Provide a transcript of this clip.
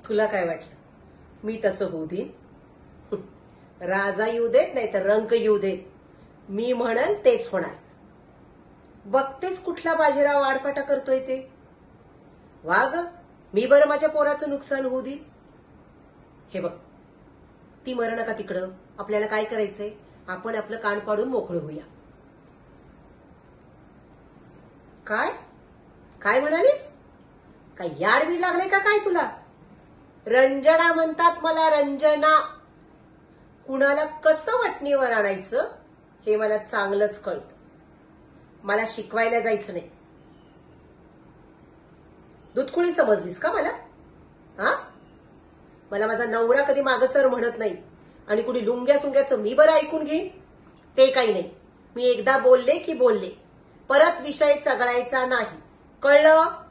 तुला काय वाटलं मी तसं होऊ देईन? राजा येऊ देत नाही तर रंक येऊ देत, मी म्हणल तेच होणार. बघतेच कुठला बाजीराव आडफाटा करतोय ते. वाग मी बरं माझ्या पोराचं नुकसान होऊ देईन? हे बघ, ती मरण का तिकडं, आपल्याला काय करायचंय, आपण आपलं कान पाडून मोकळं होऊया. काय काय म्हणालीस? काय याडबीड लागले का काय तुला? रंजना म्हणतात मला, रंजना. कुणाला कसं वटणीवर आणायचं हे मला चांगलंच कळतं. मला शिकवायला जायचं नाही. दुधकुळी समजलीस का मला? हा, मला माझा नवरा कधी मागसर म्हणत नाही आणि कुणी लुंग्या सुंग्याचं मी बरं ऐकून घेईन ते काही नाही. मी एकदा बोलले की बोलले, परत विषय चघळायचा नाही, कळलं?